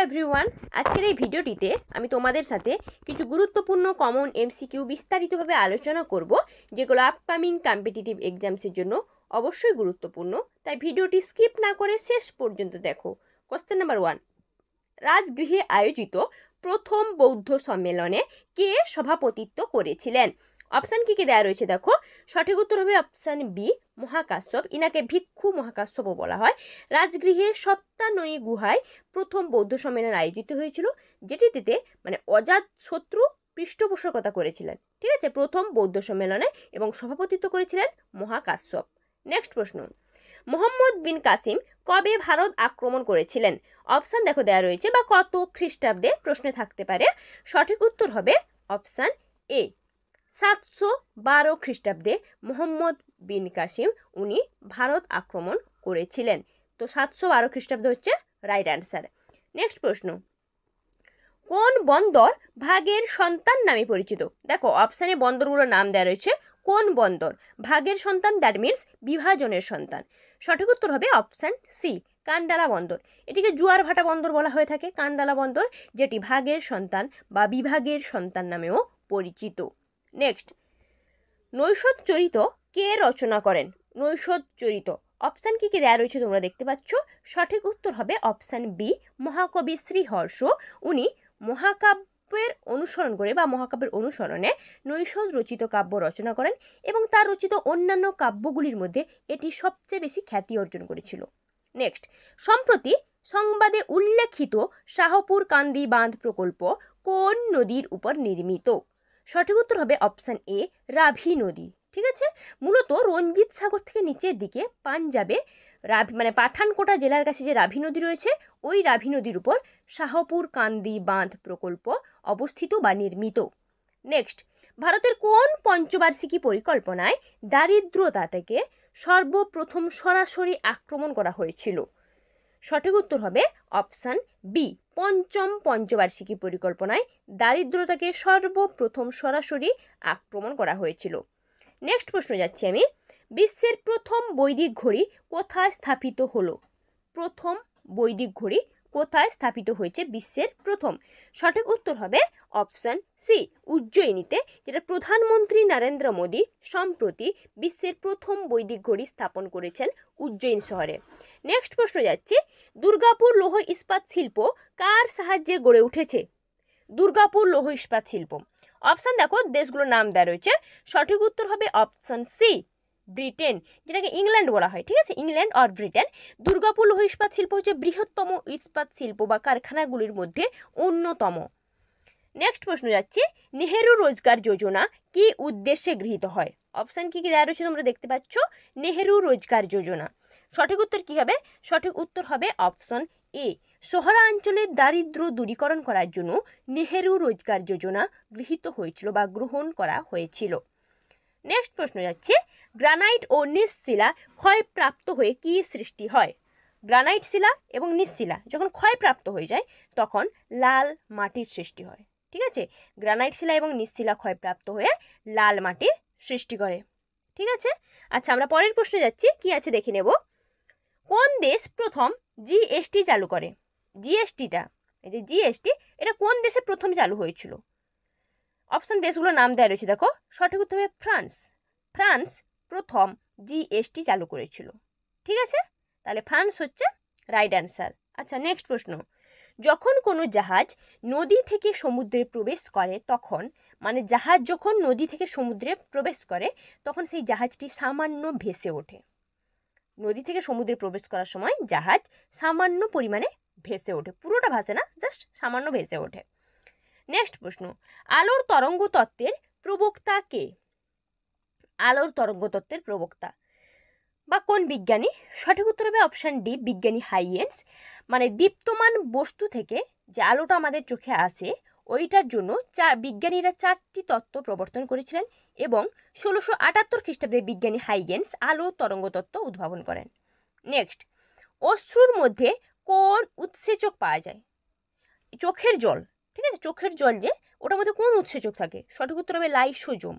Everyone, আজকের এই ভিডিওটিতে আমি তোমাদের সাথে কিছু গুরুত্বপূর্ণ কমন এমসিকিউ বিস্তারিতভাবে আলোচনা করব, যেগুলো আপকামিং কম্পিটিটিভ এক্সামসের জন্য অবশ্যই গুরুত্বপূর্ণ। তাই ভিডিওটি স্কিপ না করে শেষ পর্যন্ত দেখো। কোশ্চেন নাম্বার 1, রাজগৃহে আয়োজিত প্রথম বৌদ্ধ সম্মেলনে কে সভাপতিত্ব করেছিলেন? অপশান কি দেওয়া রয়েছে দেখো। সঠিক উত্তর হবে অপশান বি, মহাকাশ্যপ। ইনাকে ভিক্ষু মহাকাশ্যপও বলা হয়। রাজগৃহে সত্যানয়ী গুহায় প্রথম বৌদ্ধ সম্মেলন আয়োজিত হয়েছিল, যেটিতে অজাত শত্রু পৃষ্ঠপোষকতা করেছিলেন। ঠিক আছে, প্রথম বৌদ্ধ সম্মেলনে, এবং সভাপতিত্ব করেছিলেন মহাকাশ্যপ। নেক্সট প্রশ্ন, মোহাম্মদ বিন কাসিম কবে ভারত আক্রমণ করেছিলেন? অপশান দেখো দেওয়া রয়েছে, বা কত খ্রিস্টাব্দে প্রশ্নে থাকতে পারে। সঠিক উত্তর হবে অপশান এ, 712 খ্রিস্টাব্দে মোহাম্মদ বিন কাসিম উনি ভারত আক্রমণ করেছিলেন। তো 712 খ্রিস্টাব্দে হচ্ছে রাইট অ্যান্সার। নেক্সট প্রশ্ন, কোন বন্দর ভাগের সন্তান নামে পরিচিত? দেখো অপশানে বন্দরগুলোর নাম দেওয়া রয়েছে। কোন বন্দর ভাগের সন্তান, দ্যাট মিনস বিভাজনের সন্তান। সঠিক উত্তর হবে অপশান সি, কান্ডালা বন্দর। এটিকে জুয়ার ভাটা বন্দর বলা হয়ে থাকে, কান্ডালা বন্দর, যেটি ভাগের সন্তান বা বিভাগের সন্তান নামেও পরিচিত। নেক্সট, নৈষদ চরিত কে রচনা করেন? নৈষদ চরিত অপশান কি দেওয়া রয়েছে তোমরা দেখতে পাচ্ছ। সঠিক উত্তর হবে অপশান বি, মহাকবি শ্রীহর্ষ। উনি মহাকাব্যের অনুসরণ করে বা মহাকাব্যের অনুসরণে নৈষদ রচিত কাব্য রচনা করেন, এবং তার রচিত অন্যান্য কাব্যগুলির মধ্যে এটি সবচেয়ে বেশি খ্যাতি অর্জন করেছিল। নেক্সট, সম্প্রতি সংবাদে উল্লেখিত শাহপুর কান্দি বাঁধ প্রকল্প কোন নদীর উপর নির্মিত? সঠিক উত্তর হবে অপশান এ, রাভি নদী। ঠিক আছে, মূলত রঞ্জিত সাগর থেকে নিচের দিকে পাঞ্জাবে পাঠানকোটা জেলার কাছে যে রাভি নদী রয়েছে, ওই রাভি নদীর উপর শাহপুর কান্দি বাঁধ প্রকল্প অবস্থিত বা নির্মিত। নেক্সট, ভারতের কোন পঞ্চবার্ষিকী পরিকল্পনায় দারিদ্রতা থেকে সর্বপ্রথম সরাসরি আক্রমণ করা হয়েছিল? সঠিক উত্তর হবে অপশান বি, পঞ্চম পঞ্চবার্ষিকী পরিকল্পনায় দারিদ্রতাকে সর্বপ্রথম সরাসরি আক্রমণ করা হয়েছিল। নেক্সট প্রশ্ন যাচ্ছি আমি, বিশ্বের প্রথম বৈদিক ঘড়ি কোথায় স্থাপিত হলো? প্রথম বৈদিক ঘড়ি কোথায় স্থাপিত হয়েছে বিশ্বের প্রথম? সঠিক উত্তর হবে অপশান সি, উজ্জয়িনীতে, যেটা প্রধানমন্ত্রী নরেন্দ্র মোদী সম্প্রতি বিশ্বের প্রথম বৈদিক ঘড়ি স্থাপন করেছেন উজ্জয়িনী শহরে। নেক্সট প্রশ্ন যাচ্ছে, দুর্গাপুর লৌহ ইস্পাত শিল্প কার সাহায্যে গড়ে উঠেছে? দুর্গাপুর লৌহ ইস্পাত শিল্প অপশান দেখো, দেশগুলোর নাম দেওয়া রয়েছে। সঠিক উত্তর হবে অপশান সি, ব্রিটেন, যেটাকে ইংল্যান্ড বলা হয়। ঠিক আছে, ইংল্যান্ড অর ব্রিটেন। দুর্গাপুর লৌহ ইস্পাত শিল্প হচ্ছে বৃহত্তম ইস্পাত শিল্প বা কারখানাগুলির মধ্যে অন্যতম। নেক্সট প্রশ্ন যাচ্ছে, নেহেরু রোজগার যোজনা কি উদ্দেশ্যে গৃহীত হয়? অপশান কি দেওয়া রয়েছে তোমরা দেখতে পাচ্ছ। নেহেরু রোজগার যোজনা, সঠিক উত্তর কি হবে? সঠিক উত্তর হবে অপশন এ, শহরাঞ্চলের দারিদ্র্য দূরীকরণ করার জন্য নেহেরু রোজগার যোজনা গৃহীত হয়েছিল বা গ্রহণ করা হয়েছিল। নেক্সট প্রশ্ন যাচ্ছে, গ্রানাইট ও নিস শিলা ক্ষয়প্রাপ্ত হয়ে কি সৃষ্টি হয়? গ্রানাইট শিলা এবং নিস শিলা যখন ক্ষয়প্রাপ্ত হয়ে যায় তখন লাল মাটির সৃষ্টি হয়। ঠিক আছে, গ্রানাইট শিলা এবং নিস শিলা ক্ষয়প্রাপ্ত হয়ে লাল মাটির সৃষ্টি করে। ঠিক আছে, আচ্ছা আমরা পরের প্রশ্নে যাচ্ছি, কি আছে দেখে নেব। কোন দেশ প্রথম জিএসটি চালু করে? জিএসটিটা, এই যে জিএসটি, এটা কোন দেশে প্রথম চালু হয়েছিল? অপশন দেশগুলোর নাম দেওয়া রয়েছে দেখো। সঠিক উত্তর হবে ফ্রান্স। ফ্রান্স প্রথম জিএসটি চালু করেছিল। ঠিক আছে, তাহলে ফ্রান্স হচ্ছে রাইট অ্যান্সার। আচ্ছা নেক্সট প্রশ্ন, যখন কোনো জাহাজ নদী থেকে সমুদ্রে প্রবেশ করে তখন, জাহাজ যখন নদী থেকে সমুদ্রে প্রবেশ করে তখন সেই জাহাজটি সামান্য ভেসে ওঠে। নদী থেকে সমুদ্রে প্রবেশ করার সময় জাহাজ সামান্য পরিমাণে ভেসে ওঠে, পুরোটা ভাসে না, জাস্ট সামান্য ভেসে ওঠে। নেক্সট প্রশ্ন, আলোর তরঙ্গ তত্ত্বের প্রবক্তা কে? আলোর তরঙ্গ তত্ত্বের প্রবক্তা বা কোন বিজ্ঞানী? সঠিক উত্তর হবে অপশন ডি, বিজ্ঞানী হাইয়েন্স। দীপ্তমান বস্তু থেকে যে আলোটা আমাদের চোখে আসে ওইটার জন্য বিজ্ঞানীরা 4টি তত্ত্ব প্রবর্তন করেছিলেন, এবং 1678 খ্রিস্টাব্দে বিজ্ঞানী হাইগেন্স আলো তরঙ্গ তত্ত্ব উদ্ভাবন করেন। নেক্সট, অশ্রুর মধ্যে কোন উৎসেচক পাওয়া যায়? চোখের জল। ঠিক আছে, চোখের জল যে ওটার মধ্যে কোন উৎসেচক থাকে? সঠিক উত্তর হবে লাইসোজোম।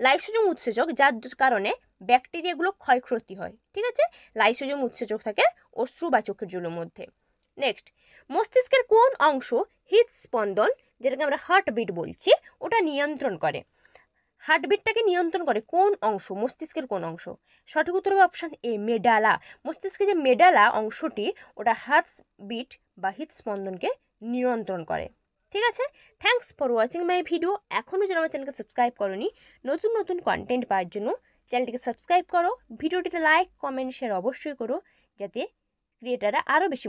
লাইসোজোম উৎসেচক, যার কারণে ব্যাকটেরিয়াগুলো ক্ষয়ক্ষতি হয়। ঠিক আছে, লাইসোজোম উৎসেচক থাকে অশ্রু বা চোখের জলের মধ্যে। নেক্সট, মস্তিষ্কের কোন অংশ হৃদস্পন্দন, যেটাকে আমরা হার্টবিট বলছি, ওটা নিয়ন্ত্রণ করে? হার্টবিটটাকে নিয়ন্ত্রণ করে কোন অংশ, মস্তিষ্কের কোন অংশ? সঠিক উত্তর হবে অপশান এ, মেডালা। মস্তিষ্কের যে মেডালা অংশটি, ওটা হার্টবিট বা হৃদস্পন্দনকে নিয়ন্ত্রণ করে। ঠিক আছে, thanks for watching my video. এখনও যারা আমার চ্যানেলকে সাবস্ক্রাইব করোনি, নতুন নতুন কন্টেন্ট পাওয়ার জন্য চ্যানেলটিকে সাবস্ক্রাইব করো, ভিডিওটিতে লাইক কমেন্ট শেয়ার অবশ্যই করো, যাতে ক্রিয়েটাররা আরও বেশি